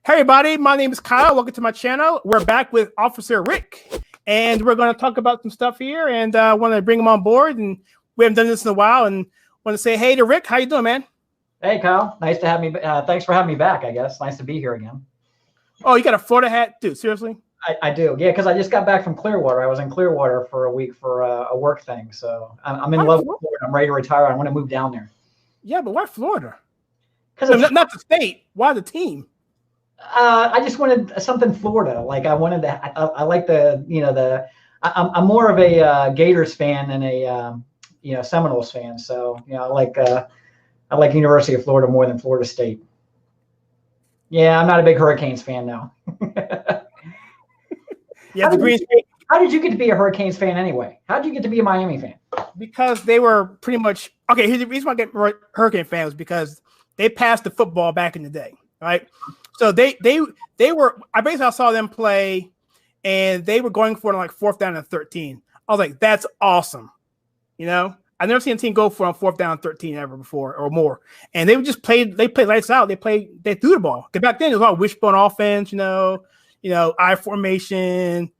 Hey everybody, my name is Kyle. Welcome to my channel. We're back with Officer Rick, and we're going to talk about some stuff here, and I want to bring him on board, and we haven't done this in a while, and want to say hey to Rick. How you doing, man? Hey, Kyle. Nice to have me. Thanks for having me back, I guess. Nice to be here again. Oh, you got a Florida hat? Dude, seriously? I do. Yeah, because I just got back from Clearwater. I was in Clearwater for a week for a work thing. So I'm in love with Florida. I'm ready to retire. I want to move down there. Yeah, but why Florida? Because not the state. Why the team? I just wanted something Florida. Like I wanted to. I like I'm more of a Gators fan than a Seminoles fan. So I like University of Florida more than Florida State. Yeah, I'm not a big Hurricanes fan now. Yeah, how did you get to be a Hurricanes fan anyway? How did you get to be a Miami fan? Because they were pretty much okay. Here's the reason why I get Hurricane fans was because they passed the football back in the day, right? So they were. I saw them play, and they were going for like 4th down and 13. I was like, that's awesome, I've never seen a team go for on 4th down and 13 ever before or more. And they would just play. They played lights out. They threw the ball. Because back then it was all wishbone offense, I formation.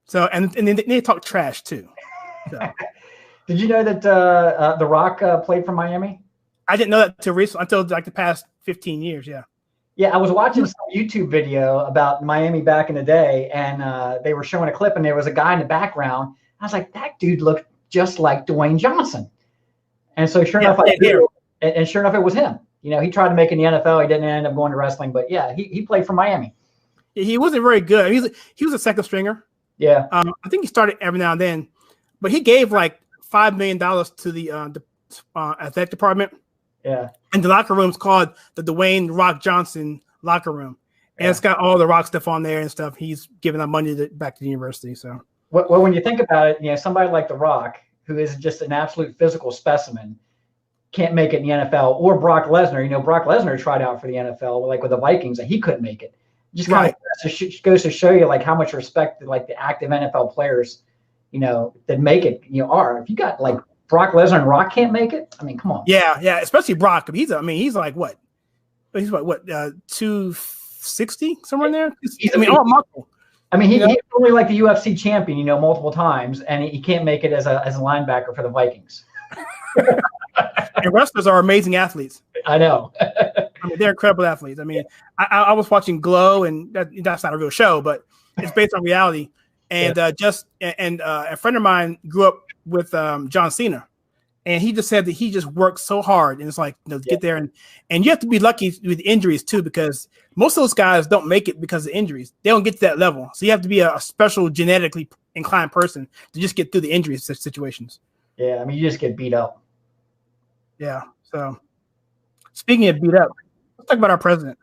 So and then they talk trash too. So. Did you know that The Rock played for Miami? I didn't know that until like the past 15 years. Yeah. Yeah, I was watching some YouTube video about Miami back in the day, and they were showing a clip, and there was a guy in the background. I was like, that dude looked just like Dwayne Johnson. And so sure enough, sure enough, it was him. He tried to make it in the NFL. He didn't end up going to wrestling, but yeah, he played for Miami. He wasn't very good. He was a second stringer. Yeah. I think he started every now and then, but he gave like $5 million to the athletic department. Yeah. And the locker room's called the Dwayne Rock Johnson locker room. And It's got all the Rock stuff on there and stuff. He's giving that money back to the university. So, well, when you think about it, somebody like The Rock, who is just an absolute physical specimen, can't make it in the NFL. Or Brock Lesnar. Brock Lesnar tried out for the NFL, like with the Vikings, and he couldn't make it. Just kind of goes to show you like how much respect like the active NFL players, that make it, are. If you got like Brock Lesnar and Rock can't make it, I mean, come on. Yeah, especially Brock. He's like what? He's what 260 somewhere in there. All muscle. He's only like the UFC champion, multiple times, and he can't make it as a linebacker for the Vikings. And wrestlers are amazing athletes. I know. They're incredible athletes. I was watching Glow, and that's not a real show, but it's based on reality. And a friend of mine grew up with John Cena, and he just said that he just worked so hard, and it's like to get there, and you have to be lucky with injuries too, because most of those guys don't make it because of injuries. They don't get to that level, so you have to be a special genetically inclined person to just get through the injury situations. Yeah, you just get beat up. Yeah. So, speaking of beat up, let's talk about our president.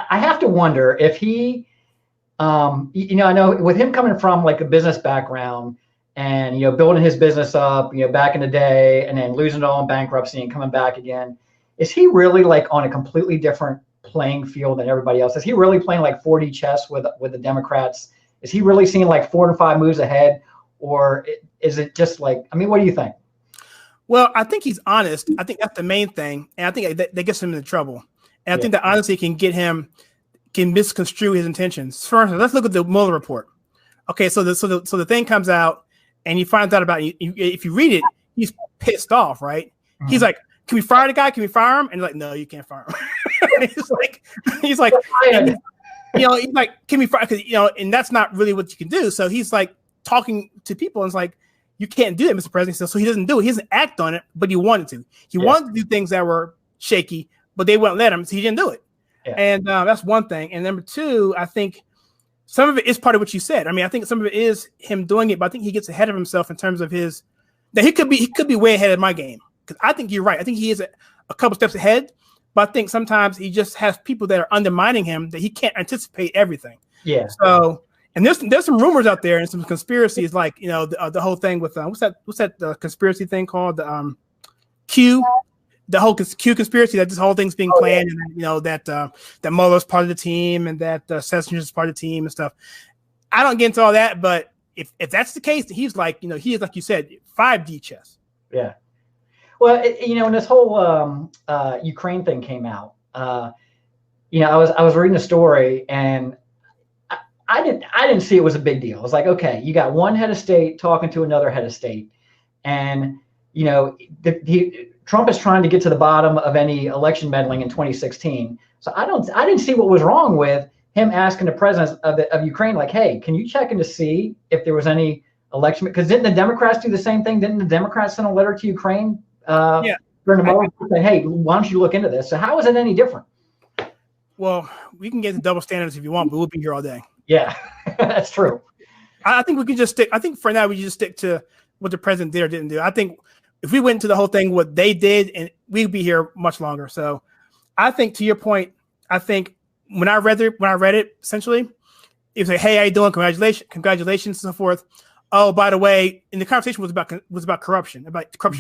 I have to wonder if he, I know with him coming from like a business background and, building his business up, back in the day and then losing it all in bankruptcy and coming back again, is he really like on a completely different playing field than everybody else? Is he really playing like 4D chess with the Democrats? Is he really seeing like 4 to 5 moves ahead? Or is it just like, what do you think? Well, I think he's honest. I think that's the main thing. And I think that gets him into trouble. And I think that honesty can misconstrue his intentions. First, let's look at the Mueller report. Okay, so the thing comes out and he finds out about it. If you read it, he's pissed off, right? Mm-hmm. He's like, can we fire the guy? Can we fire him? And like, no, you can't fire him. he's like, can we fire? Because and that's not really what you can do. So he's like talking to people and it's like, you can't do that, Mr. President. So he doesn't do it. He doesn't act on it, but he wanted to. He wanted to do things that were shaky, but they wouldn't let him, so he didn't do it. Yeah. And that's one thing. And number two, I think some of it is part of what you said. I think some of it is him doing it, but I think he gets ahead of himself in terms of that he could be way ahead of my game. Because I think you're right. I think he is a couple steps ahead, but I think sometimes he just has people that are undermining him that he can't anticipate everything. Yeah. So. And there's some rumors out there and some conspiracies, like the whole thing with what's that conspiracy thing called, the Q, the whole Q conspiracy, that this whole thing's being planned, and that Mueller's part of the team and that Sessions is part of the team and stuff. I don't get into all that, but if that's the case, he's like he is, like you said, 5D chess. Yeah. Well, when this whole Ukraine thing came out, I was reading a story, and I didn't see it was a big deal. I was like, okay, you got one head of state talking to another head of state, and Trump is trying to get to the bottom of any election meddling in 2016. So I didn't see what was wrong with him asking the president of Ukraine, like, hey, can you check in to see if there was any election? Because didn't the Democrats do the same thing? Didn't the Democrats send a letter to Ukraine during the moment saying, hey, why don't you look into this? So how is it any different? Well, we can get the double standards if you want, but we'll be here all day. Yeah, that's true. I think we can just stick. I think for now we just stick to what the president did or didn't do. I think if we went into the whole thing, what they did, and we'd be here much longer. So I think, to your point, I think when I read it, essentially, it was like, hey, how you doing? Congratulations, and so forth. Oh, by the way, and the conversation was about corruption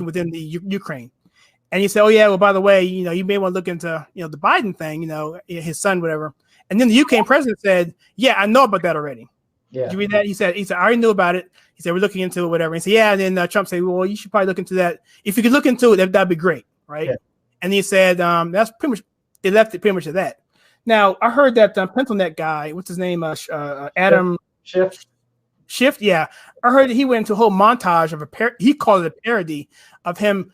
within the Ukraine. And he said, oh yeah, well, by the way, you may want to look into, the Biden thing, his son, whatever. And then the UK president said, yeah, I know about that already. Yeah. Did you read that? He said, I already knew about it. He said, we're looking into it, whatever. And he said, yeah. And then Trump said, well, you should probably look into that. If you could look into it, that'd be great. Right. Yeah. And he said, that's pretty much, it left it pretty much at that. Now, I heard that PencilNet guy, what's his name? Adam Schiff. Yeah. I heard that he went into a whole montage of he called it a parody of him.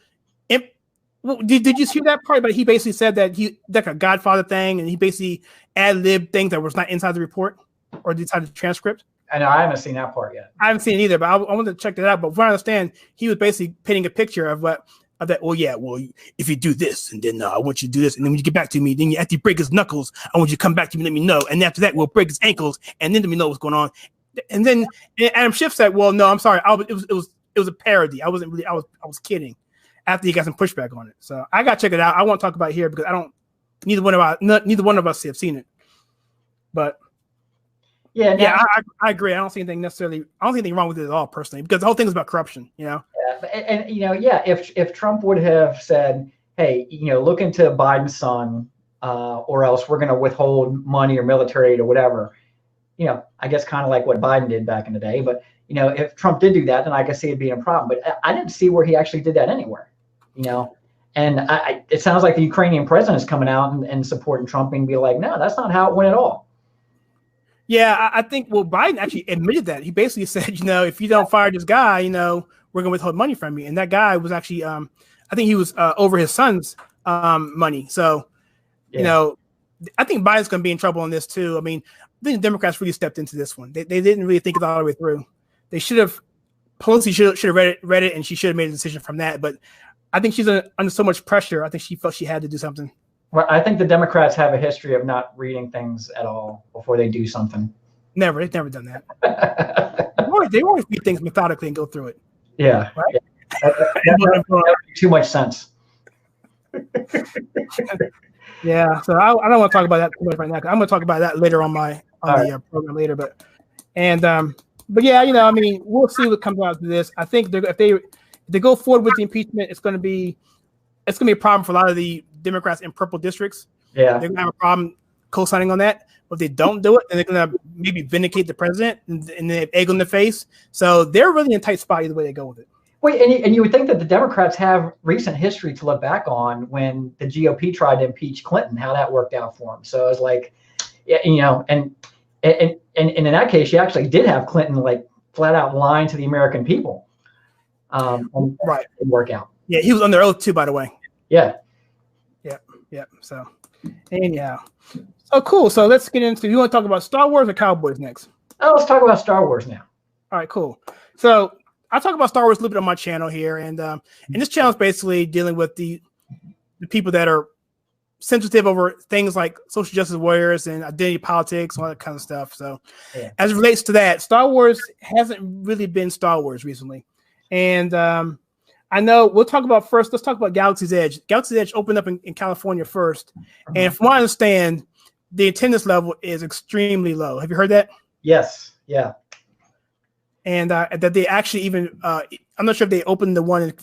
Did you see that part? But he basically said that he like a Godfather thing, and he basically ad-libbed things that was not inside the report or inside the transcript. I know I haven't seen that part yet. I haven't seen it either, but I wanted to check that out. But from what I understand, he was basically painting a picture of that. Well, yeah, well, if you do this, and then I want you to do this, and then when you get back to me, then after you break his knuckles, I want you to come back to me, and let me know, and after that, we'll break his ankles, and then let me know what's going on. And then Adam Schiff said, "Well, no, I'm sorry, it was a parody. I wasn't really. I was kidding." After he got some pushback on it, so I got to check it out. I won't talk about it here because neither one of us have seen it. But yeah, I agree. I don't see anything wrong with it at all, personally, because the whole thing is about corruption. Yeah, and if Trump would have said, hey, look into Biden's son, or else we're going to withhold money or military aid or whatever. I guess kind of like what Biden did back in the day. But if Trump did do that, then I could see it being a problem. But I didn't see where he actually did that anywhere. And it sounds like the Ukrainian president is coming out and supporting Trump and be like, no, that's not how it went at all. Yeah, I think, Biden actually admitted that. He basically said, if you don't fire this guy, we're going to withhold money from you. And that guy was actually, I think he was over his son's money. So, I think Biden's going to be in trouble on this too. I mean, I think the Democrats really stepped into this one. They didn't really think it all the way through. They should have, Pelosi should have read it, and she should have made a decision from that. But I think she's under so much pressure. I think she felt she had to do something. Well, I think the Democrats have a history of not reading things at all before they do something. They've never done that. they always read things methodically and go through it. Yeah, right. That makes too much sense. Yeah, so I don't want to talk about that too much right now. I'm going to talk about that later on the program later. But yeah, I mean, we'll see what comes out of this. I think if they go forward with the impeachment, it's going to be a problem for a lot of the Democrats in purple districts. Yeah, they're going to have a problem co-signing on that. But if they don't do it, then they're going to maybe vindicate the president and they have egg on the face. So they're really in a tight spot either way they go with it. Wait, and you would think that the Democrats have recent history to look back on when the GOP tried to impeach Clinton, how that worked out for them. So it's like, and in that case, you actually did have Clinton like flat out lying to the American people. Right. It didn't work out. Yeah, he was under oath too, by the way. Yeah. So, anyhow, so cool. So let's get into. You want to talk about Star Wars or Cowboys next? Oh, let's talk about Star Wars now. All right, cool. So I talk about Star Wars a little bit on my channel here, and this channel is basically dealing with the people that are sensitive over things like social justice warriors and identity politics, all that kind of stuff. So, as it relates to that, Star Wars hasn't really been Star Wars recently, and I know we'll talk about first. Let's talk about Galaxy's Edge. Galaxy's Edge opened up in California first, and from what I understand, the attendance level is extremely low. Have you heard that? Yes. Yeah. And that they actually even I'm not sure if they opened the one in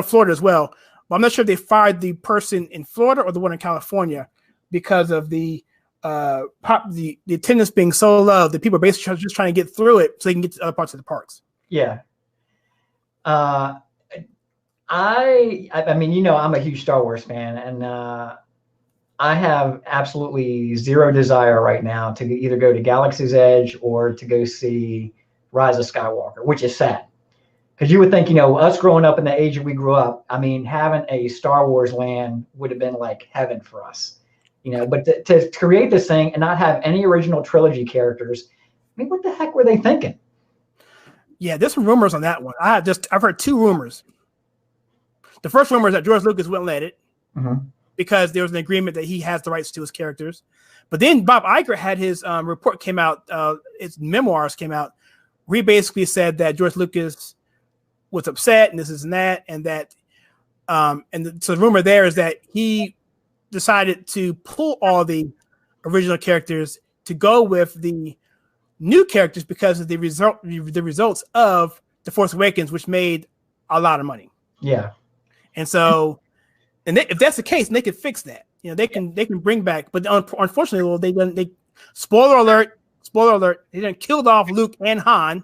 Florida as well, but I'm not sure if they fired the person in Florida or the one in California because of the attendance being so low that people are basically just trying to get through it so they can get to other parts of the parks. Yeah. I mean, I'm a huge Star Wars fan, and I have absolutely zero desire right now to either go to Galaxy's Edge or to go see Rise of Skywalker, which is sad. Because you would think, us growing up in the age that we grew up, I mean, having a Star Wars land would have been like heaven for us, But to create this thing and not have any original trilogy characters, I mean, what the heck were they thinking? Yeah, there's some rumors on that one. I've heard two rumors. The first rumor is that George Lucas wouldn't let it because there was an agreement that he has the rights to his characters. But then Bob Iger had his report came out, his memoirs came out, where he basically said that George Lucas was upset and this is and that, and that, so the rumor there is that he decided to pull all the original characters to go with the new characters because of the results of The Force Awakens, which made a lot of money. Yeah. And so, if that's the case, they can fix that. They can bring back, but unfortunately, they spoiler alert, they done killed off Luke and Han,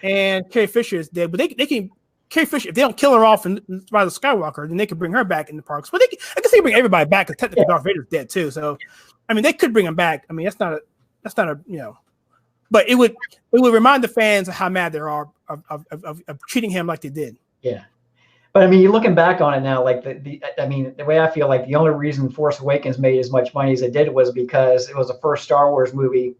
and Carrie Fisher is dead. But they can Carrie Fisher, if they don't kill her off in Rise of Skywalker, then they can bring her back in the parks. But I guess they can bring everybody back because technically Darth Vader's dead too. So, I mean, they could bring him back. I mean, that's not a but it would remind the fans of how mad they are of treating him like they did. Yeah. But I mean, you're looking back on it now, like the way I feel like the only reason Force Awakens made as much money as it did was because it was the first Star Wars movie,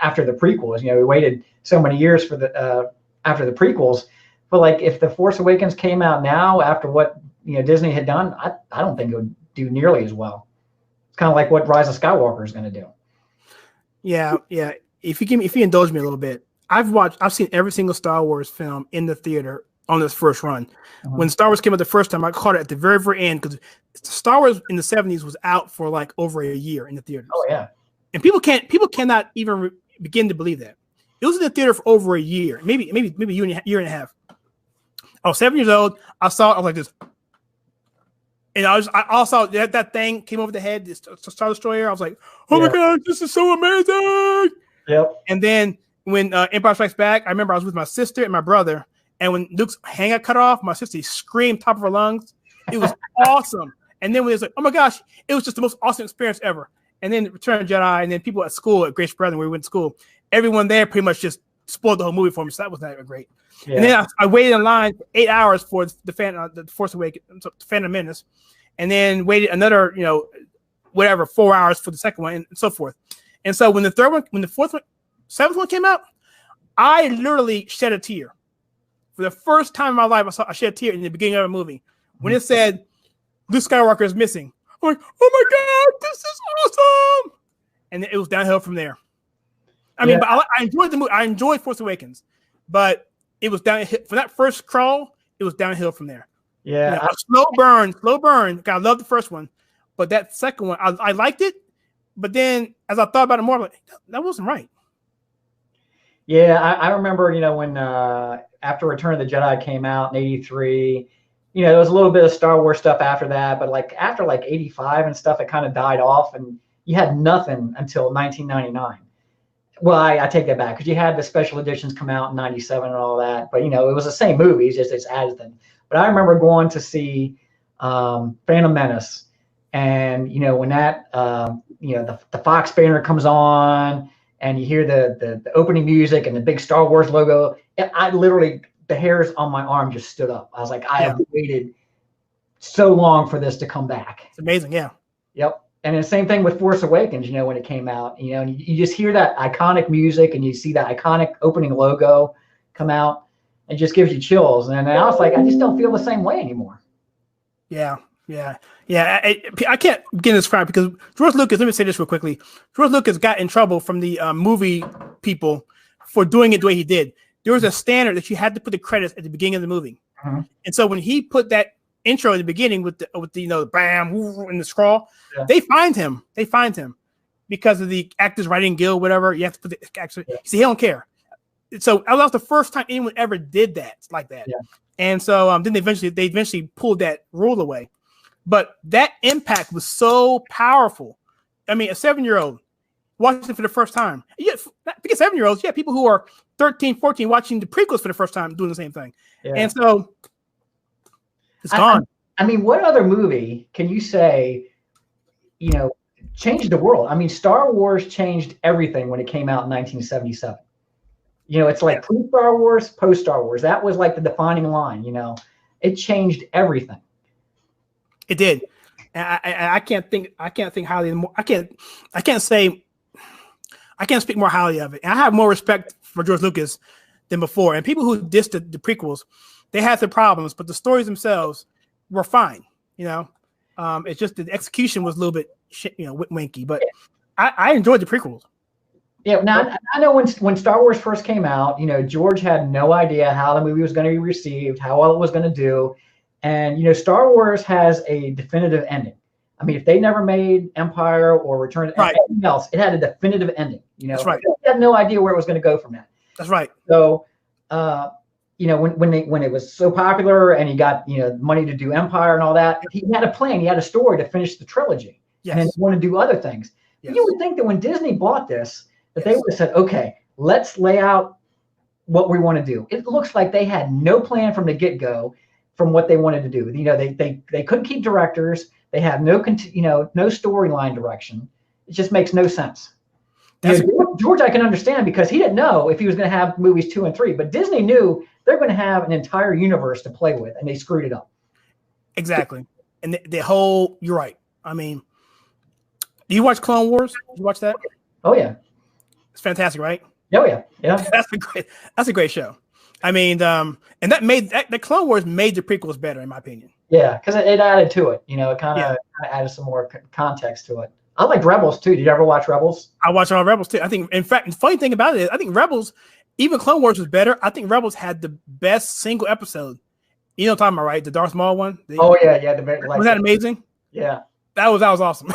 after the prequels. We waited so many years for after the prequels. But like, if the Force Awakens came out now after what Disney had done, I don't think it would do nearly as well. It's kind of like what Rise of Skywalker is going to do. Yeah. If you indulge me a little bit, I've seen every single Star Wars film in the theater on this first run. When Star Wars came out the first time, I caught it at the very, very end because Star Wars in the 70s was out for like over a year in the theaters. Oh yeah. And people cannot even begin to believe that. It was in the theater for over a year, maybe a year and a half. I was 7 years old. I saw it. I was like this. And I also that thing came over the head, this Star Destroyer. I was like, oh my God, this is so amazing. Yep. And then when Empire Strikes Back, I remember I was with my sister and my brother. And when Luke's hand got cut off, my sister screamed top of her lungs. It was awesome. And then when it was like, oh my gosh, it was just the most awesome experience ever. And then Return of the Jedi, and then people at school, at Grace Brethren, where we went to school, everyone there pretty much just spoiled the whole movie for me. So that was not even great. Yeah. And then I waited in line for 8 hours for the Force Awakens, Phantom Menace, and then waited another, 4 hours for the second one, and so forth. And so when the seventh one came out, I literally shed a tear. For the first time in my life, I shed a tear in the beginning of a movie when it said Luke Skywalker is missing. I'm like, oh my God, this is awesome! And it was downhill from there. I mean, but I enjoyed the movie. I enjoyed Force Awakens, but it was downhill for that first crawl. It was downhill from there. Yeah, slow burn. I love the first one, but that second one, I liked it. But then, as I thought about it more, I'm like, that wasn't right. Yeah, I remember, when after Return of the Jedi came out in '83, there was a little bit of Star Wars stuff after that, but like after like '85 and stuff, it kind of died off, and you had nothing until 1999. Well, I take that back because you had the special editions come out in '97 and all that, but it was the same movies, just it's added them. But I remember going to see Phantom Menace, and when that the Fox banner comes on. And you hear the opening music and the big Star Wars logo. I literally, the hairs on my arm just stood up. I was like, I have waited so long for this to come back. It's amazing, yeah. Yep. And the same thing with Force Awakens, when it came out, and you just hear that iconic music and you see that iconic opening logo come out. It just gives you chills. And I was like, I just don't feel the same way anymore. Yeah. I can't begin to describe because George Lucas, let me say this real quickly. George Lucas got in trouble from the movie people for doing it the way he did. There was a standard that you had to put the credits at the beginning of the movie. And so when he put that intro at the beginning with the bam and the scroll, they fined him. Because of the Actors Writing Guild, whatever. You have to put the actor. See, he don't care. So that was the first time anyone ever did that like that. Yeah. And so then they eventually pulled that rule away. But that impact was so powerful. I mean, a 7-year-old watching it for the first time. Yeah, because 7-year-olds, people who are 13, 14 watching the prequels for the first time doing the same thing. Yeah. And so It's gone. I mean, what other movie can you say, changed the world? I mean, Star Wars changed everything when it came out in 1977. It's like pre-Star Wars, post-Star Wars. That was like the defining line, It changed everything. It did. And I can't think highly more. I can't speak more highly of it. And I have more respect for George Lucas than before. And people who dissed the prequels, they had their problems, but the stories themselves were fine. It's just the execution was a little bit winky, but I enjoyed the prequels. Yeah, now I know when Star Wars first came out, George had no idea how the movie was going to be received, how well it was going to do. And, Star Wars has a definitive ending. I mean, if they never made Empire or Return to anything else, it had a definitive ending. That's right. They had no idea where it was going to go from that. That's right. So, when it was so popular and he got, money to do Empire and all that, he had a plan. He had a story to finish the trilogy. Yes. And want to do other things. Yes. You would think that when Disney bought this, that they would have said, okay, let's lay out what we want to do. It looks like they had no plan from the get-go from what they wanted to do. They couldn't keep directors. They have no storyline direction. It just makes no sense. George, I can understand because he didn't know if he was going to have movies 2 and 3, but Disney knew they're going to have an entire universe to play with, and they screwed it up. Exactly. And you're right. I mean, do you watch Clone Wars? Did you watch that? Oh yeah. It's fantastic, right? Oh yeah. Yeah. That's a great show. I mean, and the Clone Wars made the prequels better, in my opinion. Yeah, because it added to it. It kind of added some more context to it. I like Rebels too. Did you ever watch Rebels? I watched all Rebels too. I think, in fact, the funny thing about it is, I think Rebels, even Clone Wars was better. I think Rebels had the best single episode. You know what I'm talking about, right? The Darth Maul one. Yeah. Was that amazing? Yeah. That was awesome.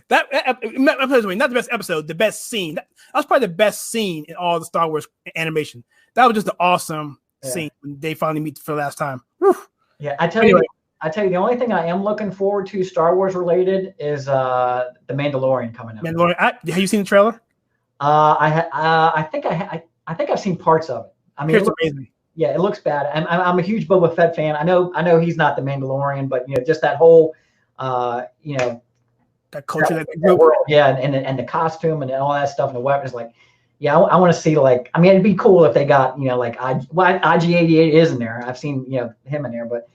That episode, not the best episode, the best scene. That was probably the best scene in all the Star Wars animation. That was just an awesome scene when they finally meet for the last time. Whew. Yeah, I tell you, the only thing I am looking forward to Star Wars related is the Mandalorian coming out. Mandalorian. Have you seen the trailer? I think I've seen parts of it. I mean, it's amazing. Yeah, it looks bad. I'm a huge Boba Fett fan. I know he's not the Mandalorian, but just that whole that culture, that world, and the costume and all that stuff and the weapons, I want to see it'd be cool if they got IG-88 is in there. I've seen him in there, but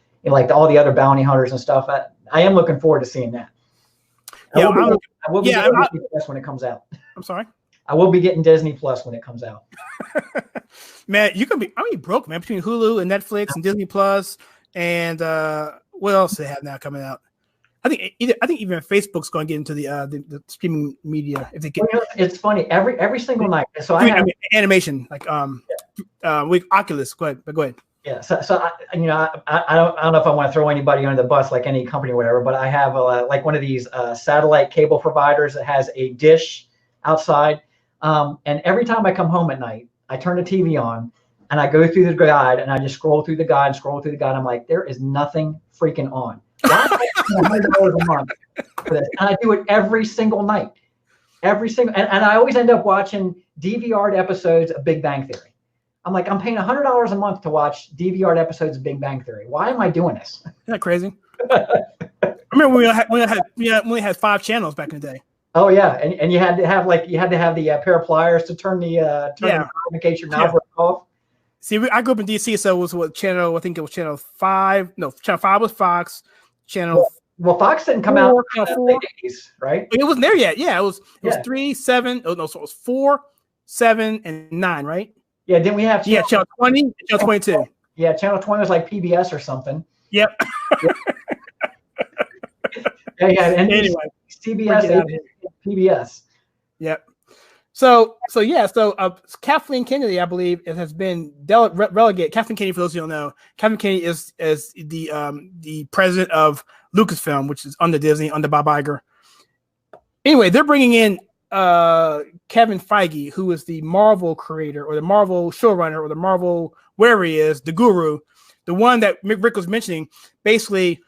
all the other bounty hunters and stuff. I am looking forward to seeing that. I will be getting Disney Plus when it comes out. I'm sorry. I will be getting Disney Plus when it comes out. Man, you can be. I mean, broke man between Hulu and Netflix and Disney Plus and what else they have now coming out. I think even Facebook's going to get into the streaming media if they get. It's funny every single night. So I mean, animation with Oculus. Go ahead. Yeah. So I don't know if I want to throw anybody under the bus, like any company or whatever, but I have one of these satellite cable providers that has a dish outside, and every time I come home at night, I turn the TV on and I go through the guide and I just scroll through the guide. I'm like, there is nothing freaking on. Why am I paying $100 a month for this? And I do it every single night. And I always end up watching DVR'd episodes of Big Bang Theory. I'm like, I'm paying $100 a month to watch DVR'd episodes of Big Bang Theory. Why am I doing this? Isn't that crazy? I remember we only had 5 channels back in the day. Oh yeah, and you had to have the pair of pliers to turn the in case your knob broke off. See, I grew up in DC, so it was what channel? I think it was channel 5. No, channel 5 was Fox. Well, Fox didn't come out in the late 80s, right? It wasn't there yet. Yeah, it was 3, 7. Oh no, so it was 4, 7, and 9, right? Yeah, didn't we have? Channel 20, and channel 22. Yeah, channel 20 was like PBS or something. Yep. Yeah, and anyway, CBS, PBS. Yep. So Kathleen Kennedy, I believe, has been relegated. Kathleen Kennedy, for those who don't know, Kathleen Kennedy is the president of Lucasfilm, which is under Disney, under Bob Iger. Anyway, they're bringing in Kevin Feige, who is the Marvel creator or the Marvel showrunner or the Marvel, wherever he is, the guru, the one that Rick was mentioning, basically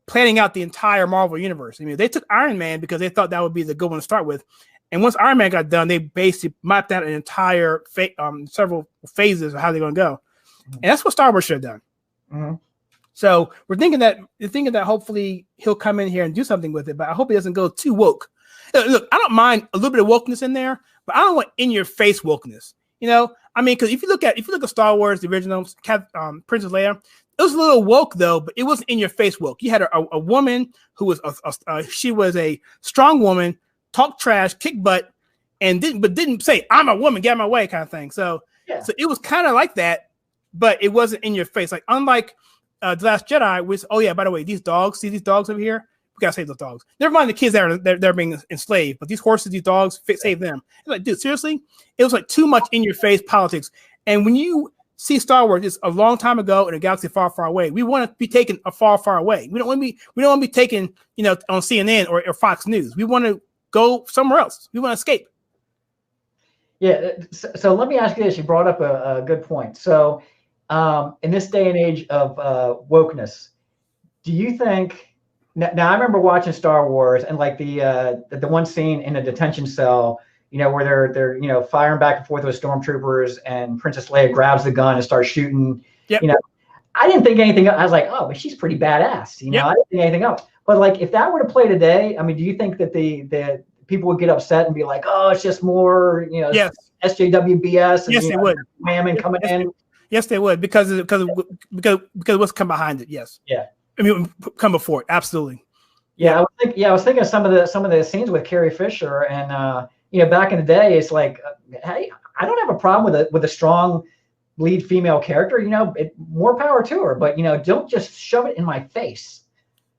planning out the entire Marvel universe. I mean, they took Iron Man because they thought that would be the good one to start with. And once Iron Man got done, they basically mapped out an entire several phases of how they're going to go. Mm-hmm. And that's what Star Wars should have done. Mm-hmm. So we're thinking that hopefully he'll come in here and do something with it, but I hope he doesn't go too woke. Look, I don't mind a little bit of wokeness in there, but I don't want in your face wokeness. I mean, because if you look at Star Wars, the original Princess Leia, it was a little woke though, but it wasn't in your face woke. You had a woman who was she was a strong woman, talked trash, kicked butt, and didn't say I'm a woman, get out of my way kind of thing. So so it was kind of like that, but it wasn't in your face. Like unlike The Last Jedi, which by the way, these dogs, see these dogs over here? We gotta save those dogs. Never mind the kids that they're being enslaved, but these horses, these dogs, save them. It's like, dude, seriously, it was like too much in your face politics. And when you see Star Wars, it's a long time ago in a galaxy far, far away. We want to be taken a far, far away. We don't want to be taken, on CNN or Fox News. We want to go somewhere else. We want to escape. Yeah. So let me ask you this. You brought up a good point. So in this day and age of wokeness, do you think? Now I remember watching Star Wars and like the one scene in a detention cell, where they're firing back and forth with stormtroopers, and Princess Leia grabs the gun and starts shooting. Yep. I didn't think anything. I was like, oh, but she's pretty badass. Yep. I didn't think anything else. But like, if that were to play today, I mean, do you think that the people would get upset and be like, oh, it's just more, yes. SJW BS? And, yes, they would. Whamming coming in. Yes, they would because what's come behind it. Yes. Yeah. I mean, come before it. Absolutely. Yeah, I was thinking of some of the scenes with Carrie Fisher, and back in the day, it's like, hey, I don't have a problem with a strong lead female character. More power to her, but don't just shove it in my face.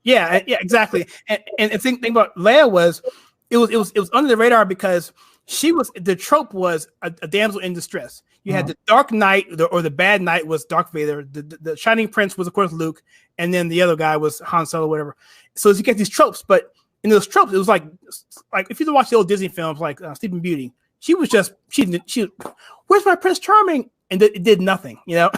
Yeah, exactly. And the thing about Leia was, it was under the radar because the trope was a damsel in distress. You had the Dark Knight, or the bad knight was Darth Vader. The Shining Prince was, of course, Luke, and then the other guy was Han Solo, whatever. So you get these tropes, but in those tropes, it was like if you watch the old Disney films, like Sleeping Beauty, she was just she where's my Prince Charming, and it did nothing, Yeah.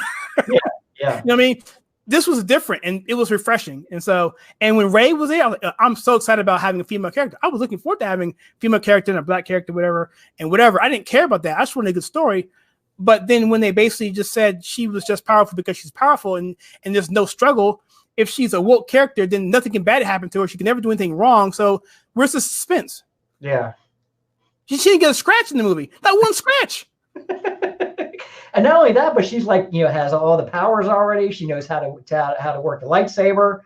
Yeah. You know what I mean? This was different, and it was refreshing. And when Rey was there, I'm so excited about having a female character. I was looking forward to having a female character and a black character, whatever. I didn't care about that. I just wanted a good story. But then when they basically just said she was just powerful because she's powerful and there's no struggle, if she's a woke character, then nothing can bad happen to her. She can never do anything wrong. So where's the suspense? Yeah. She didn't get a scratch in the movie. Not one scratch. And not only that, but she's like, has all the powers already. She knows how to work the lightsaber.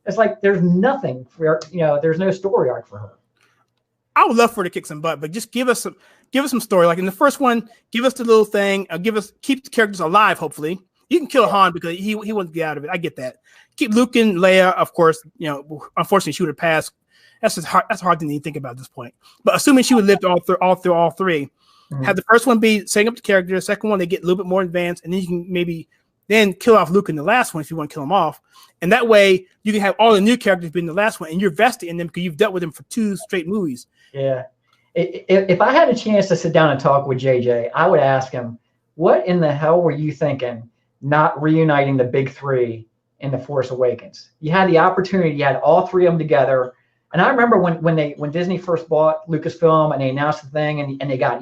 It's like there's nothing for there's no story arc for her. I would love for her to kick some butt, but just give us some story. Like in the first one, give us the little thing. Keep the characters alive. Hopefully, you can kill Han because he wants to get out of it. I get that. Keep Luke and Leia, of course. Unfortunately, she would have passed. That's just hard. That's a hard thing to think about at this point. But assuming she would live through all three. Mm-hmm. Have the first one be setting up the character. The second one, they get a little bit more advanced, and then you can maybe then kill off Luke in the last one if you want to kill him off. And that way, you can have all the new characters be in the last one, and you're vested in them because you've dealt with them for 2 straight movies. Yeah. If I had a chance to sit down and talk with JJ, I would ask him, what in the hell were you thinking not reuniting the big 3 in The Force Awakens? You had the opportunity. You had all 3 of them together. And I remember when Disney first bought Lucasfilm and they announced the thing and they got,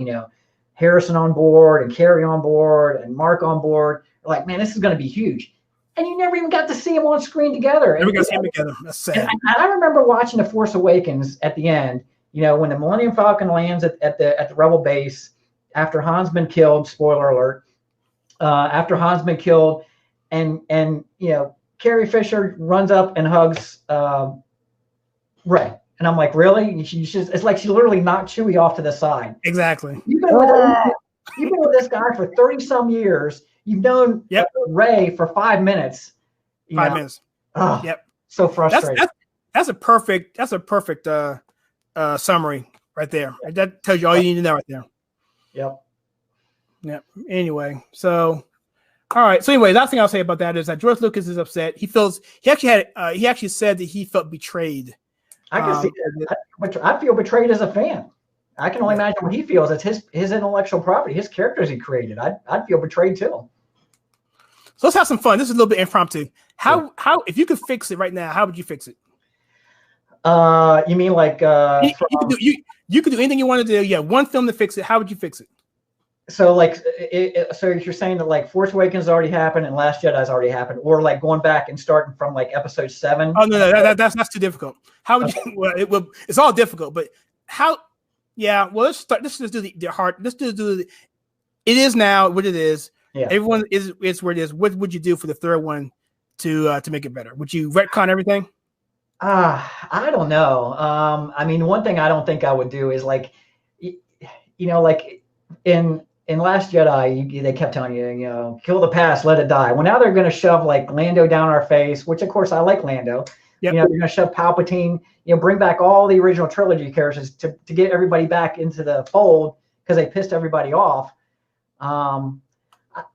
Harrison on board and Carrie on board and Mark on board. They're like, man, this is going to be huge. And you never even got to see them on screen together. Never got to see them together. That's sad. And I remember watching The Force Awakens at the end, when the Millennium Falcon lands at the Rebel base after Han's been killed, spoiler alert, after Han's been killed, and Carrie Fisher runs up and hugs Rey. And I'm like, really? It's like she literally knocked Chewie off to the side. Exactly. You've been with this guy for 30 some years. You've known Rey for 5 minutes. 5 minutes. Oh, yep. So frustrating. That's a perfect summary right there. That tells you all you need to know right there. Yep. Yep. Anyway, so all right. So anyway, last thing I'll say about that is that George Lucas is upset. He actually said that he felt betrayed. I can see that. I feel betrayed as a fan. I can only imagine what he feels. It's his intellectual property, his characters he created. I'd feel betrayed too. So let's have some fun. This is a little bit impromptu. How if you could fix it right now, how would you fix it? You mean like you could do anything you want to do. Yeah, one film to fix it. How would you fix it? So like, so you're saying that like Force Awakens already happened and Last Jedi's already happened, or like going back and starting from like episode 7? Oh no, that's too difficult. How would you? Well, it's all difficult, but how? Yeah, well, let's start. Let's just do the hard. Let's just do the. It is now what it is. Yeah. Everyone is where it is. What would you do for the third one to make it better? Would you retcon everything? I don't know. I mean, one thing I don't think I would do is like, you know, like in Last Jedi, they kept telling you, you know, kill the past, let it die. Well, now they're going to shove like Lando down our face, which of course I like Lando. Yep. You know, they're going to shove Palpatine, you know, bring back all the original trilogy characters to get everybody back into the fold because they pissed everybody off. I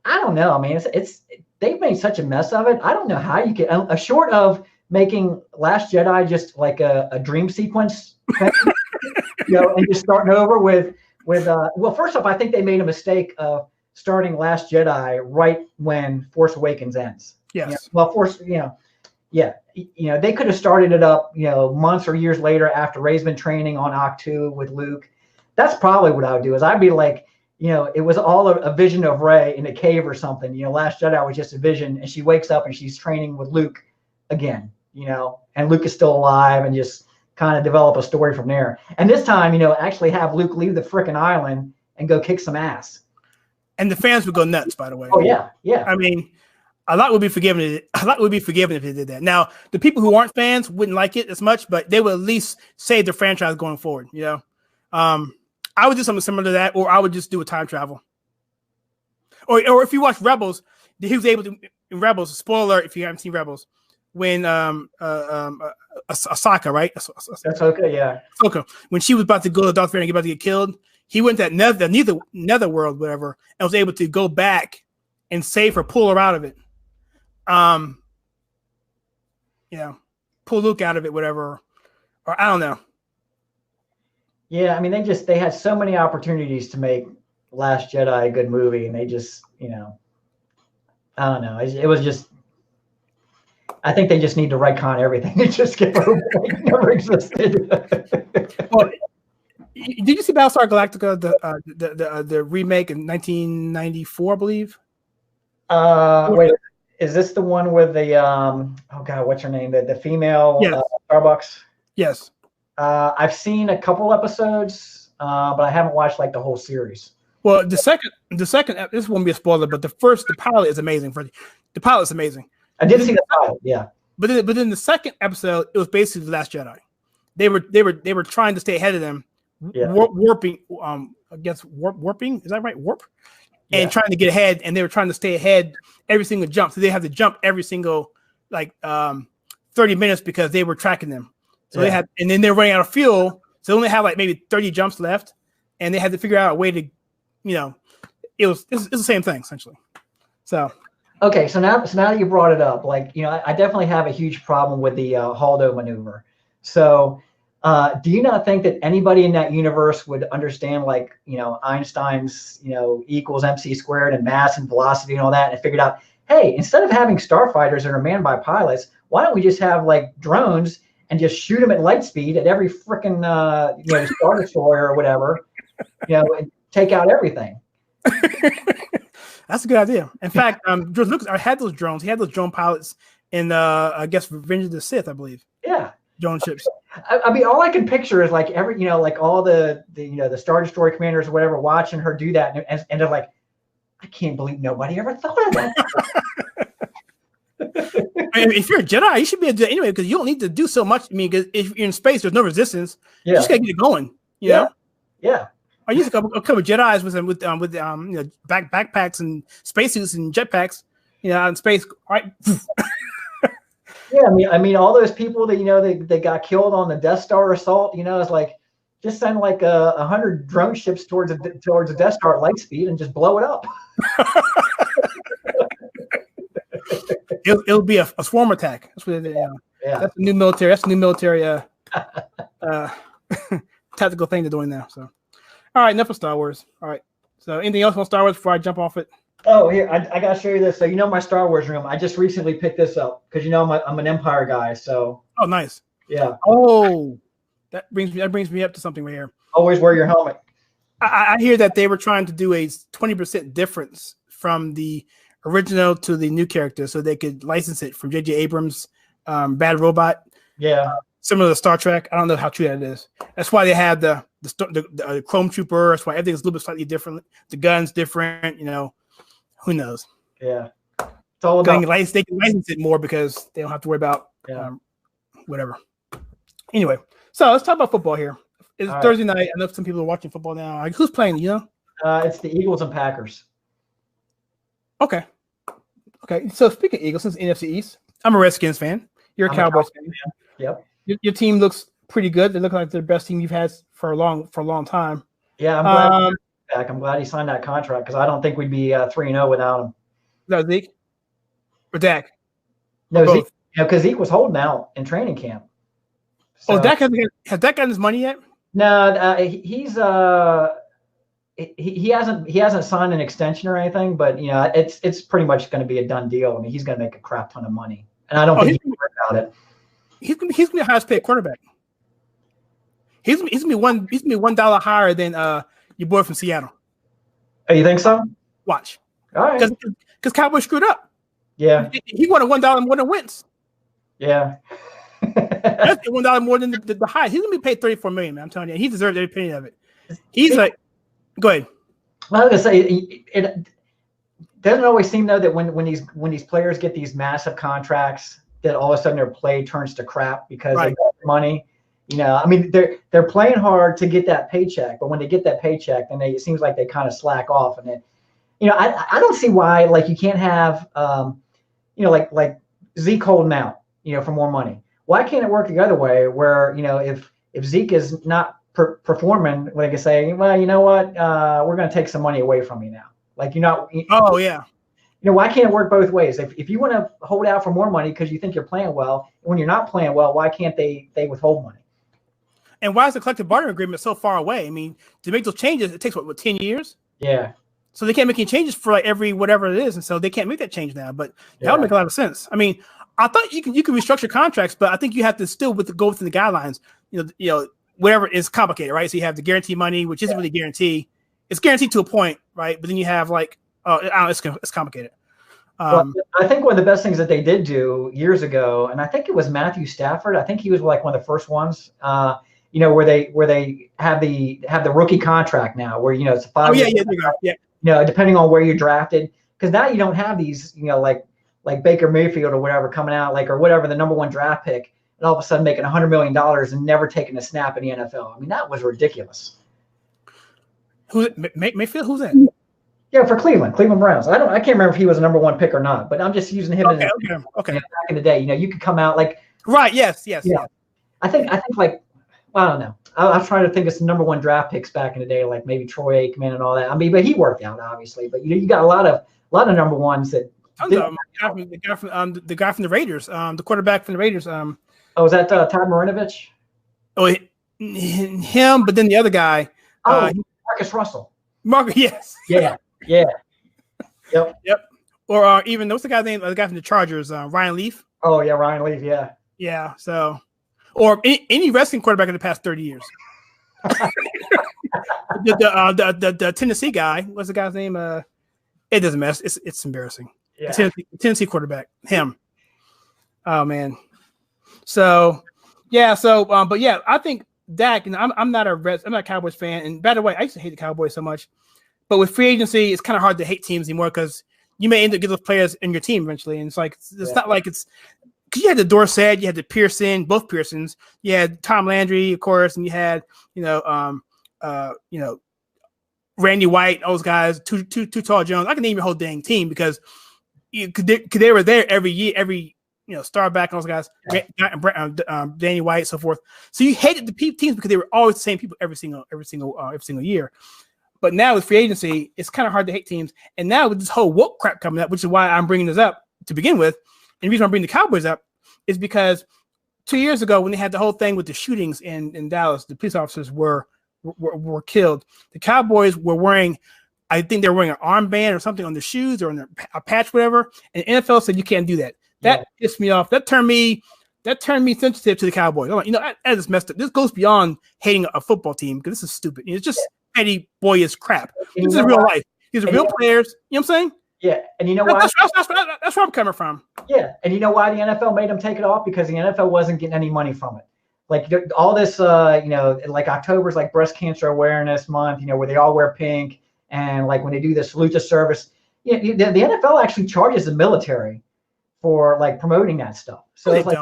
don't know. I mean, it's they've made such a mess of it. I don't know how you can, short of making Last Jedi just like a dream sequence, you know, and just starting over with well, first off, I think they made a mistake of starting Last Jedi right when Force Awakens ends. Yes. You know, well, they could have started it up, you know, months or years later after Rey's been training on Ahch-To with Luke. That's probably what I would do. Is I'd be like, you know, it was all a vision of Rey in a cave or something. You know, Last Jedi was just a vision, and she wakes up and she's training with Luke again. You know, and Luke is still alive, and just kind of develop a story from there. And this time, you know, actually have Luke leave the frickin' island and go kick some ass. And the fans would go nuts, by the way. Oh yeah, yeah. I mean, a lot would be forgiven. A lot would be forgiven if they did that. Now, the people who aren't fans wouldn't like it as much, but they would at least save the franchise going forward. You know, I would do something similar to that, or I would just do a time travel. Or if you watch Rebels, he was able to in Rebels. Spoiler alert if you haven't seen Rebels. When Ahsoka, right? That's okay, yeah. Ahsoka, when she was about to go to Darth Vader and about to get killed, he went to that netherworld, whatever, and was able to go back and save her, pull her out of it. You know, pull Luke out of it, whatever, or I don't know. Yeah, I mean, they had so many opportunities to make Last Jedi a good movie, and they just, you know, I don't know. It was just. I think they just need to retcon everything. It just never existed. Well, did you see Battlestar Galactica, the remake in 1994, I believe? Wait, is this the one with the oh god, what's her name? The female Starbucks? Yes. I've seen a couple episodes, but I haven't watched like the whole series. Well, the second, this won't be a spoiler, but the pilot is amazing. The pilot's amazing. I did see the pilot, yeah. But then the second episode, it was basically The Last Jedi. They were trying to stay ahead of them, warping. I guess warping, is that right? Warp, and trying to get ahead, and they were trying to stay ahead every single jump. So they have to jump every single 30 minutes because they were tracking them. So they had, and then they're running out of fuel, so they only have like maybe 30 jumps left, and they had to figure out a way to, you know, it's the same thing essentially. So. Okay, so now that you brought it up, like, you know, I definitely have a huge problem with the Holdo maneuver. So, do you not think that anybody in that universe would understand, like, you know, Einstein's, you know, equals MC squared and mass and velocity and all that, and figured out, hey, instead of having starfighters that are manned by pilots, why don't we just have like drones and just shoot them at light speed at every frickin' you know, Star Destroyer or whatever, you know, and take out everything. That's a good idea. In fact, George Lucas had those drones. He had those drone pilots in, I guess, Revenge of the Sith, I believe. Yeah. Drone ships. I mean, all I can picture is like you know, like all the you know, the Star Destroyer commanders or whatever watching her do that, and they're like, I can't believe nobody ever thought of that. I mean, if you're a Jedi, you should be a Jedi anyway, because you don't need to do so much. I mean, because if you're in space, there's no resistance. You just gotta get it going. You know? Yeah. I used to a couple of Jedis with you know, backpacks and spacesuits and jetpacks, you know, out in space. Right. Yeah, I mean, all those people that, you know, they got killed on the Death Star assault. You know, it's like just send like 100 drone ships towards the Death Star at light speed and just blow it up. It'll be a swarm attack. That's what it is. That's the new military. That's the new military tactical thing they're doing now. So. All right, enough of Star Wars. All right. So anything else on Star Wars before I jump off it? Oh, here, I got to show you this. So, you know, my Star Wars room, I just recently picked this up because, you know, I'm an Empire guy. So. Oh, nice. Yeah. Oh, that brings me up to something right here. Always wear your helmet. I hear that they were trying to do a 20% difference from the original to the new character, so they could license it from J.J. Abrams' Bad Robot. Yeah, similar to Star Trek. I don't know how true that is. That's why they have the Chrome Trooper. That's why everything's a little bit slightly different. The gun's different. Who knows? Yeah, it's all about. They can license it more because they don't have to worry about whatever. Anyway, so let's talk about football here. It's Thursday night. I know some people are watching football now. Like, who's playing? It's the Eagles and Packers. Okay. So speaking of Eagles, since NFC East, I'm a Redskins fan. You're a Cowboys fan. Yep. Your team looks pretty good. They look like they're the best team you've had for a long time. Yeah, I'm glad he's back. I'm glad he signed that contract because I don't think we'd be 3-0 without him. No, Zeke or Dak? No, Zeke. Because Zeke was holding out in training camp. So, Dak has Dak gotten his money yet? No, he hasn't signed an extension or anything. But it's pretty much going to be a done deal. I mean, he's going to make a crap ton of money, and I don't think he's worried about it. He's gonna be the highest paid quarterback. He's gonna be $1 higher than your boy from Seattle. Oh, you think so? Watch. All right. Because Cowboys screwed up. Yeah. He wanted $1 more than Wentz. Yeah. That's $1 more than the high. He's gonna be paid $34 million, man. I'm telling you, he deserves every penny of it. He's like, go ahead. I was gonna say it doesn't always seem though that when these players get these massive contracts, that all of a sudden their play turns to crap because they got money. I mean, they're playing hard to get that paycheck, but when they get that paycheck, then it seems like they kind of slack off. And I don't see why you can't have like Zeke holding out for more money. Why can't it work the other way where if Zeke is not performing, they can say, well, you know what, we're going to take some money away from you now. Oh yeah. Why can't it work both ways? If you want to hold out for more money because you think you're playing well, when you're not playing well, why can't they withhold money? And why is the collective bargaining agreement so far away? I mean, to make those changes, it takes what 10 years? Yeah. So they can't make any changes for every whatever it is, and so they can't make that change now. But that would make a lot of sense. I mean, I thought you can restructure contracts, but I think you have to still go within the guidelines. Whatever is complicated, right? So you have the guarantee money, which isn't really guaranteed. It's guaranteed to a point, right? But then you have it's complicated. Well, I think one of the best things that they did do years ago, and I think it was Matthew Stafford. I think he was like one of the first ones. Where they have the rookie contract now, where it's a 5 year. Yeah. Depending on where you're drafted, because now you don't have these, like Baker Mayfield or whatever coming out, or whatever the number 1 draft pick, and all of a sudden making $100 million and never taking a snap in the NFL. I mean, that was ridiculous. Who's Mayfield? Who's that? Yeah, for Cleveland Browns. I can't remember if he was a number 1 pick or not, but I'm just using him. Okay. Back in the day, you could come out like. Right. Yes. Yeah. I think I don't know. I was trying to think of some number 1 draft picks back in the day, like maybe Troy Aikman and all that. I mean, but he worked out obviously. But you got a lot of number 1s that. The guy from the Raiders, the quarterback from the Raiders. Was that Todd Marinovich? Oh, him. But then the other guy. Marcus Russell. Yes. Yeah. Yep. Or even what's the guy's name? The guy from the Chargers, Ryan Leaf. Oh yeah, Ryan Leaf. Yeah. Yeah. So, or any wrestling quarterback in the past 30 years. the Tennessee guy. What's the guy's name? It doesn't matter. It's embarrassing. Yeah. Tennessee quarterback. Him. Oh man. So, yeah. So, but yeah, I think Dak. And I'm not a Cowboys fan. And by the way, I used to hate the Cowboys so much. But with free agency, it's kind of hard to hate teams anymore because you may end up getting those players in your team eventually. And it's like it's not like it's because you had the Dorsett, you had the Pearson, both Pearsons, you had Tom Landry, of course, and you had Randy White, those guys, too tall Jones. I can name your whole dang team because they were there every year, Starback and those guys, Danny White, so forth. So you hated the teams because they were always the same people every single year. But now with free agency, it's kind of hard to hate teams. And now with this whole woke crap coming up, which is why I'm bringing this up to begin with, and the reason I'm bringing the Cowboys up is because 2 years ago when they had the whole thing with the shootings in Dallas, the police officers were killed. The Cowboys were wearing, I think they were wearing an armband or something on their shoes or on a patch, whatever. And the NFL said you can't do that. That pissed me off. That turned me sensitive to the Cowboys. I'm like, that is messed up. This goes beyond hating a football team because this is stupid. It's just petty boyish crap. And This is real life. These are real players. You know what I'm saying? Yeah, and you know why? That's where I'm coming from. Yeah, and you know why the NFL made them take it off? Because the NFL wasn't getting any money from it. Like all this, like October's like Breast Cancer Awareness Month, where they all wear pink, and like when they do the Salute to Service, the NFL actually charges the military for like promoting that stuff. So it's like,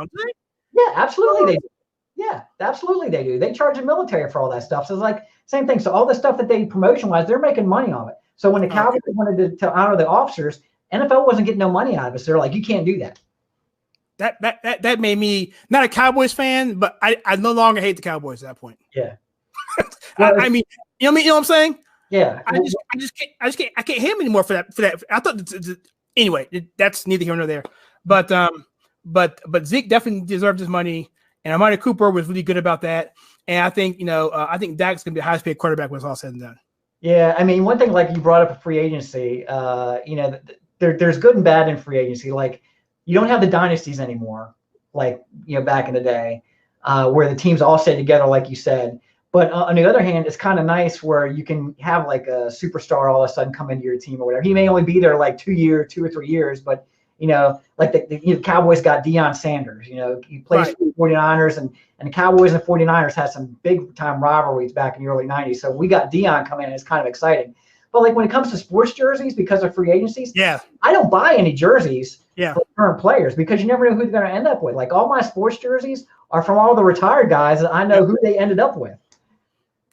yeah, absolutely they do. Yeah, absolutely they do. They charge the military for all that stuff. So it's like same thing. So all the stuff that they promotion-wise, they're making money on it. So when the Cowboys wanted to honor the officers, NFL wasn't getting no money out of it. So they're like, you can't do that. That made me not a Cowboys fan, but I no longer hate the Cowboys at that point. Yeah. I mean, you know what I'm saying? Yeah. I can't hate him anymore for that. I thought anyway, that's neither here nor there. But Zeke definitely deserved his money, and Amari Cooper was really good about that. And I think Dak's gonna be the highest paid quarterback when it's all said and done. Yeah, I mean, one thing, like you brought up a free agency, there's good and bad in free agency. Like you don't have the dynasties anymore, like, back in the day, where the teams all stay together, like you said. But on the other hand, it's kind of nice where you can have like a superstar all of a sudden come into your team or whatever. He may only be there like 2 or 3 years, but like the Cowboys got Deion Sanders. He plays for the 49ers, and the Cowboys and the 49ers had some big time rivalries back in the early 90s. So we got Deion coming in. It's kind of exciting. But like when it comes to sports jerseys, because of free agencies, I don't buy any jerseys for current players because you never know who they're going to end up with. Like all my sports jerseys are from all the retired guys that I know who they ended up with.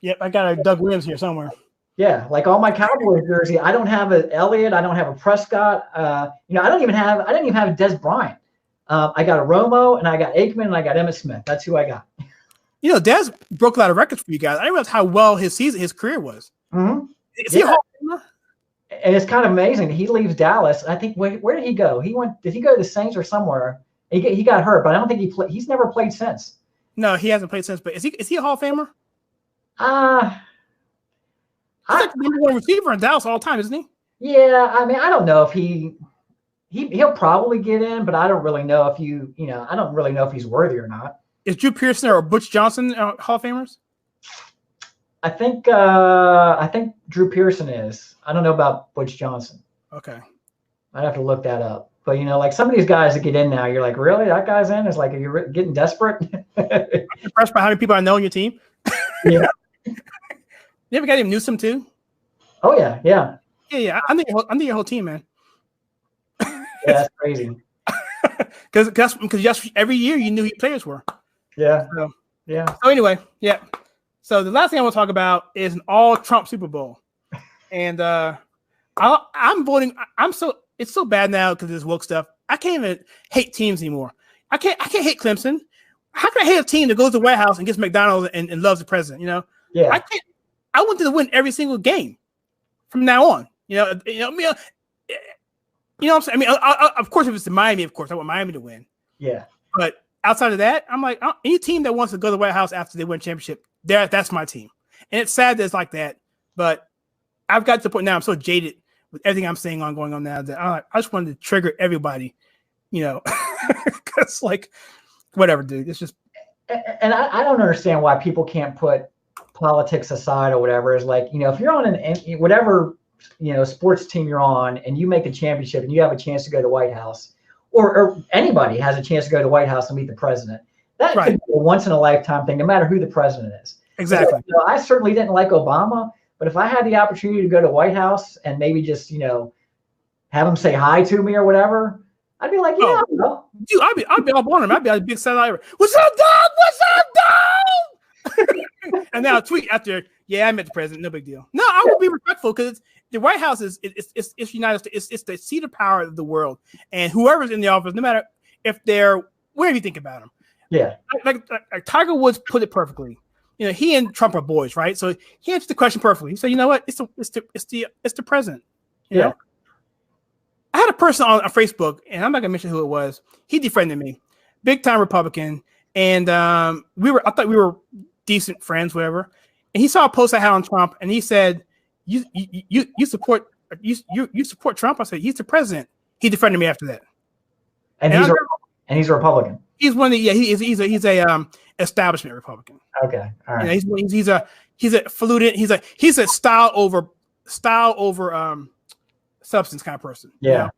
Yep, I got a Doug Williams here somewhere. Yeah, like all my Cowboys jersey, I don't have an Elliott, I don't have a Prescott. I didn't even have a Des Bryant. I got a Romo, and I got Aikman, and I got Emmitt Smith. That's who I got. Des broke a lot of records for you guys. I didn't realize how well his career was. Mm-hmm. Is he a Hall of Famer? And it's kind of amazing. He leaves Dallas. I think where did he go? Did he go to the Saints or somewhere? He got hurt, but I don't think he played. He's never played since. No, he hasn't played since. But is he a Hall of Famer? He's like the number one receiver in Dallas all time, isn't he? Yeah, I mean, I don't know if he'll probably get in, but I don't really know if I don't really know if he's worthy or not. Is Drew Pearson or Butch Johnson Hall of Famers? I think Drew Pearson is. I don't know about Butch Johnson. Okay. I'd have to look that up. But like some of these guys that get in now, you're like, really? That guy's in? It's like, are you getting desperate? I'm impressed by how many people I know on your team. Yeah. You ever got him Newsome too? Oh yeah. Yeah. I think your whole team, man. Yeah, that's crazy. Because every year you knew who your players were. Yeah. So anyway, yeah. So the last thing I want to talk about is an all-Trump Super Bowl, and I'm voting. It's so bad now because of this woke stuff. I can't even hate teams anymore. I can't hate Clemson. How can I hate a team that goes to the White House and gets McDonald's and loves the president? Yeah. I want them to win every single game from now on. You know what I'm saying? I mean, of course, if it's in Miami, of course, I want Miami to win. Yeah. But outside of that, I'm like, any team that wants to go to the White House after they win a championship, that's my team. And it's sad that it's like that. But I've got to the point now, I'm so jaded with everything I'm saying going on now that I just wanted to trigger everybody, because like, whatever, dude. It's just. And I don't understand why people can't put politics aside or whatever. Is like, if you're on whatever sports team you're on and you make the championship and you have a chance to go to the White House, or anybody has a chance to go to the White House and meet the president, that could be a once in a lifetime thing, no matter who the president is. Exactly. So, I certainly didn't like Obama, but if I had the opportunity to go to the White House and maybe just have him say hi to me or whatever, I'd be like, yeah, dude, I'd be all on him. I'd be like a big satellite. What's up, dog? What's up, dog? And now a tweet after, yeah, I met the president. No big deal. No, I will be respectful because the White House is United States. It's the seat of power of the world, and whoever's in the office, no matter if they're whatever you think about them. Yeah, like Tiger Woods put it perfectly. He and Trump are boys, right? So he answered the question perfectly. He said, "You know what? It's the president." You know? I had a person on Facebook, and I'm not gonna mention who it was. He defriended me, big time Republican, and I thought we were decent friends, whatever. And he saw a post I had on Trump, and he said, "You support Trump?" I said, "He's the president." He defriended me after that. And he's a Republican. He's one of the he's a establishment Republican. Okay, all right. He's a he's a falutin. He's a style over substance kind of person. Yeah.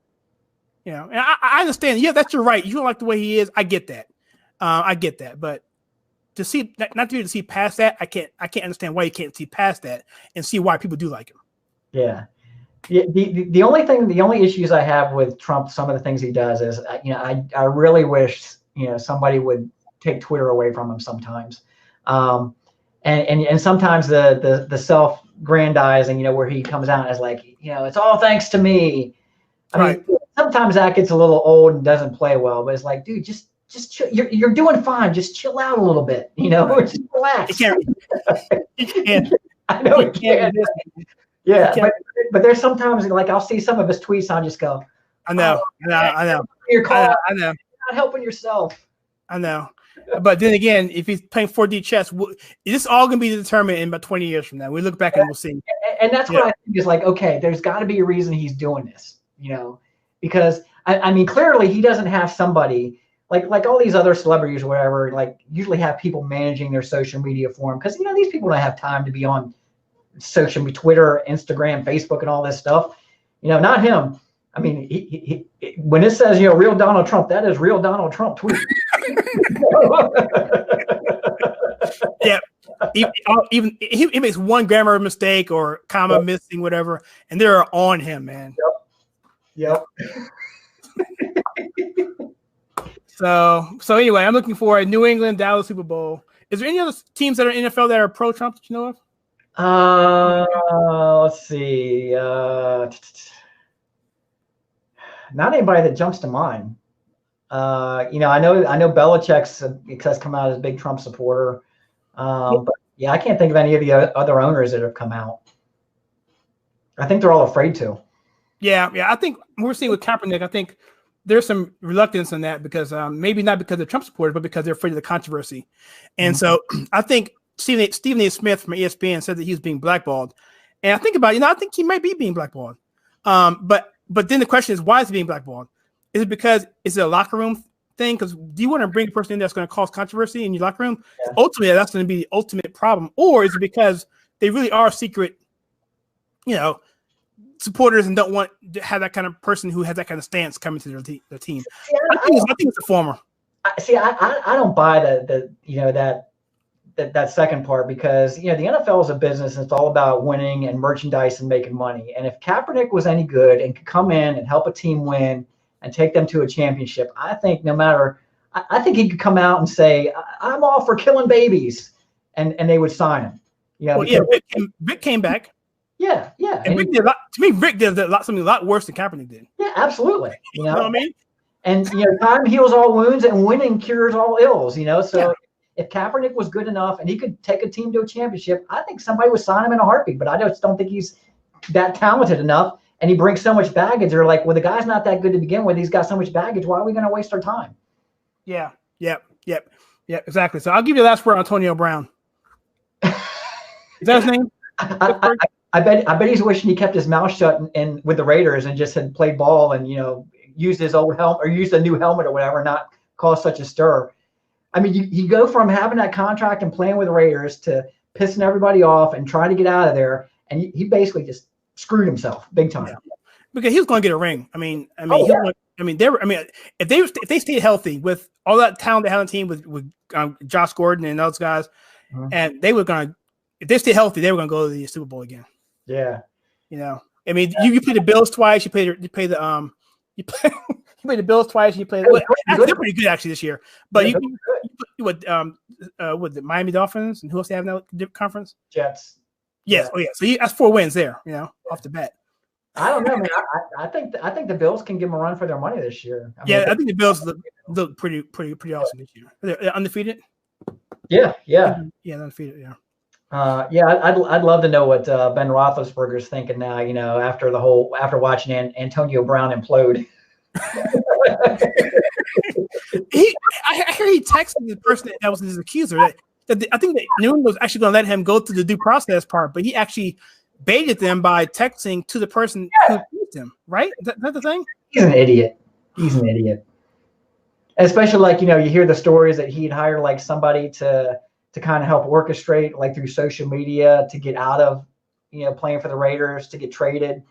And I understand. Yeah, that's your right. You don't like the way he is. I get that. But to see not to be able to see past that, I can't understand why you can't see past that and see why people do like him. Yeah. The only issues I have with Trump, some of the things he does is, I really wish, somebody would take Twitter away from him sometimes. And sometimes the self-grandizing, where he comes out as like, it's all thanks to me. I mean, sometimes that gets a little old and doesn't play well, but it's like, dude, just chill. You're doing fine. Just chill out a little bit, just relax. You can't. I know you can't. Yeah, but there's sometimes like I'll see some of his tweets, I'll just go, I know. You're caught. I know. You're not helping yourself. I know. But then again, if he's playing 4D chess, this all gonna be determined in about 20 years from now. We look back and we'll see. And that's what I think is like, okay, there's got to be a reason he's doing this, because I mean, clearly he doesn't have somebody like all these other celebrities or whatever, like usually have people managing their social media for him, because these people don't have time to be on social media, Twitter, Instagram, Facebook, and all this stuff. Not him. I mean, he when it says real Donald Trump, that is real Donald Trump tweet. Yeah, even he makes one grammar mistake or comma missing, whatever, and they're on him, man. Yep. So anyway, I'm looking for a New England Dallas Super Bowl. Is there any other teams that are in NFL that are pro Trump that you know of? Let's see. Not anybody that jumps to mind. I know Belichick's has come out as a big Trump supporter. But yeah, I can't think of any of the other owners that have come out. I think they're all afraid to. Yeah. I think we're seeing with Kaepernick, I think there's some reluctance in that because maybe not because of Trump supporters, but because they're afraid of the controversy. And so I think Stephen A. Smith from ESPN said that he was being blackballed. And I think about I think he might be being blackballed. But then the question is, why is he being blackballed? Is it because it's a locker room thing? Because do you want to bring a person in that's going to cause controversy in your locker room? Yeah. Ultimately, that's going to be the ultimate problem. Or is it because they really are secret, supporters and don't want to have that kind of person who has that kind of stance coming to their team? Yeah, I think it's the former. I don't buy that second part, because the NFL is a business and it's all about winning and merchandise and making money. And if Kaepernick was any good and could come in and help a team win and take them to a championship, I think I think he could come out and say, I'm all for killing babies, and they would sign him. Vic came back. Yeah. And Vic did a lot, to me, Vic did something a lot worse than Kaepernick did. Yeah, absolutely. You know what I mean? And time heals all wounds and winning cures all ills. So if Kaepernick was good enough and he could take a team to a championship, I think somebody would sign him in a heartbeat. But I just don't think he's that talented enough, and he brings so much baggage. They're like, well, the guy's not that good to begin with. He's got so much baggage. Why are we going to waste our time? Yeah. Yep. Exactly. So I'll give you the last word on Antonio Brown. Is that his name? I bet he's wishing he kept his mouth shut and with the Raiders and just had played ball and used his old helmet or used a new helmet or whatever, not cause such a stir. I mean, you go from having that contract and playing with the Raiders to pissing everybody off and trying to get out of there, and he basically just screwed himself big time. Yeah. Because he was going to get a ring. If they stayed healthy with all that talent they had on the team with Josh Gordon and those guys, and they were going to, if they stayed healthy, they were going to go to the Super Bowl again. Yeah. You play the Bills twice. You play the Bills twice. You play. They're pretty good actually this year. But the Miami Dolphins and who else they have in that conference? Jets. Yes. Yeah. So that's 4 wins there. Off the bat. I don't know, man. I think the Bills can give them a run for their money this year. I think the Bills look pretty awesome this year. They're undefeated. Yeah. Yeah, undefeated. Yeah. I'd love to know what Ben Roethlisberger's thinking now. After watching Antonio Brown implode. I hear he texted the person that was his accuser that I think that New England was actually going to let him go through the due process part, but he actually baited them by texting to the person who accused him. Right? Is that the thing? He's an idiot. Especially you hear the stories that he'd hire somebody to to kind of help orchestrate like through social media to get out of, playing for the Raiders, to get traded.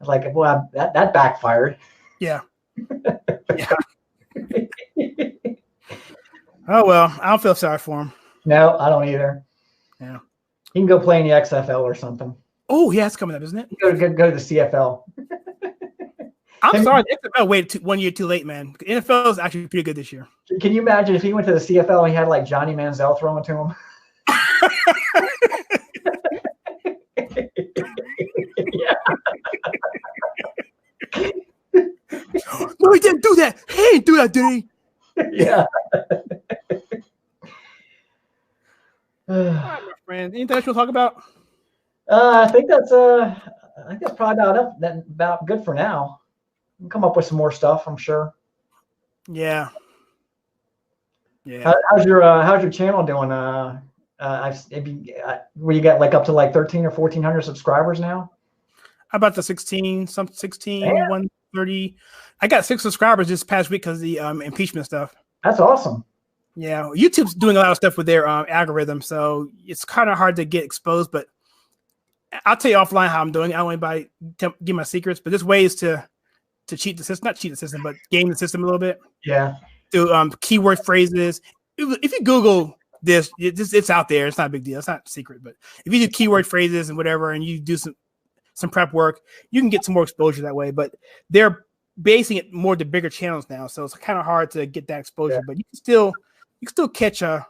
Like, well, that backfired. Yeah. Yeah. Oh, well, I don't feel sorry for him. No, I don't either. Yeah. He can go play in the XFL or something. Oh, yeah, it's coming up, isn't it? Go to the CFL. I'm sorry, the NFL waited 1 year too late, man. The NFL is actually pretty good this year. Can you imagine if he went to the CFL and he had like Johnny Manziel throwing to him? Yeah. No, he didn't do that. He didn't do that, did he? Yeah. All right, my friend. Anything else you want to talk about? I think that's probably about good for now. We'll come up with some more stuff, I'm sure. Yeah. Yeah. How's your channel doing? Where you got like up to like 13 or 1400 subscribers now? How about the 16, 130? I got 6 subscribers this past week because of the impeachment stuff. That's awesome. Yeah, YouTube's doing a lot of stuff with their algorithm, so it's kind of hard to get exposed. But I'll tell you offline how I'm doing. I don't want anybody to give my secrets, but there's ways to cheat the system, not cheat the system, but game the system a little bit. Yeah. Through keyword phrases. If you Google this, it's out there. It's not a big deal. It's not secret. But if you do keyword phrases and whatever, and you do some prep work, you can get some more exposure that way. But they're basing it more to bigger channels now, so it's kind of hard to get that exposure. Yeah. But you can still catch a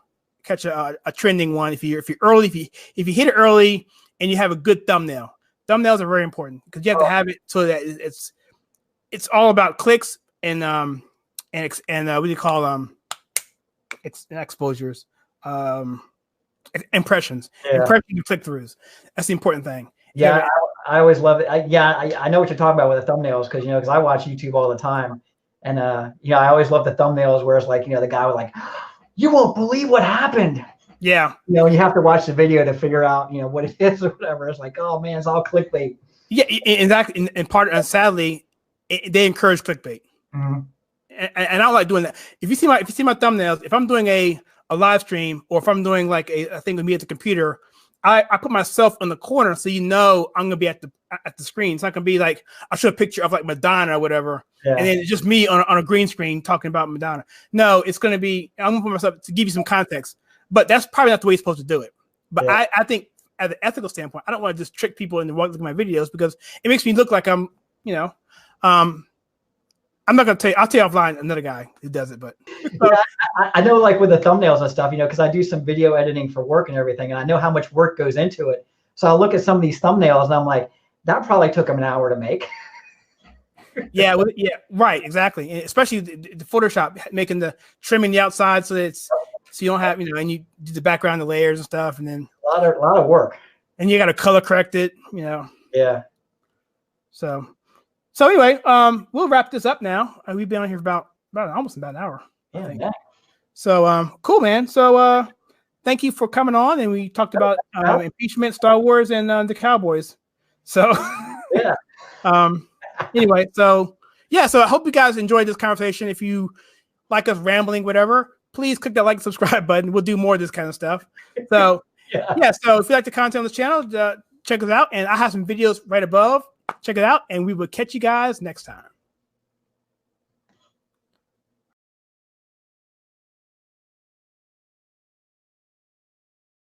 trending one if you're early, if you hit it early and you have a good thumbnail. Thumbnails are very important because you have to have it so that it's all about clicks and what do you call exposures, impressions, impressions and click-throughs. That's the important thing. Yeah, I always love it. I know what you're talking about with the thumbnails because I watch YouTube all the time, and I always love the thumbnails where it's like the guy was like, "You won't believe what happened." Yeah, you have to watch the video to figure out what it is or whatever. It's like, oh man, it's all clickbait. Yeah, exactly. And sadly, they encourage clickbait. Mm-hmm. And I don't like doing that. If you see my thumbnails, if I'm doing a live stream or if I'm doing like a thing with me at the computer, I put myself in the corner so I'm gonna be at the screen. It's not gonna be like I show a picture of like Madonna or whatever, and then it's just me on a green screen talking about Madonna. No, it's gonna be I'm gonna put myself to give you some context, but that's probably not the way you're supposed to do it. But I think at the ethical standpoint, I don't want to just trick people into looking at my videos because it makes me look like I'm I'm not gonna tell you. I'll tell you offline another guy who does it, but I know like with the thumbnails and stuff, because I do some video editing for work and everything, and I know how much work goes into it. So I'll look at some of these thumbnails and I'm like, that probably took them an hour to make. Yeah, right, exactly. And especially the Photoshop making trimming the outside so that so you don't have and you do the background, the layers and stuff, and then a lot of work. And you got to color correct it, Yeah. So anyway, we'll wrap this up now. We've been on here for almost about an hour. I think. Yeah. So cool, man. So thank you for coming on, and we talked about impeachment, Star Wars, and the Cowboys. So yeah. Anyway, so I hope you guys enjoyed this conversation. If you like us rambling, whatever, please click that like and subscribe button. We'll do more of this kind of stuff. So so if you like the content on this channel, check us out, and I have some videos right above. Check it out, and we will catch you guys next time.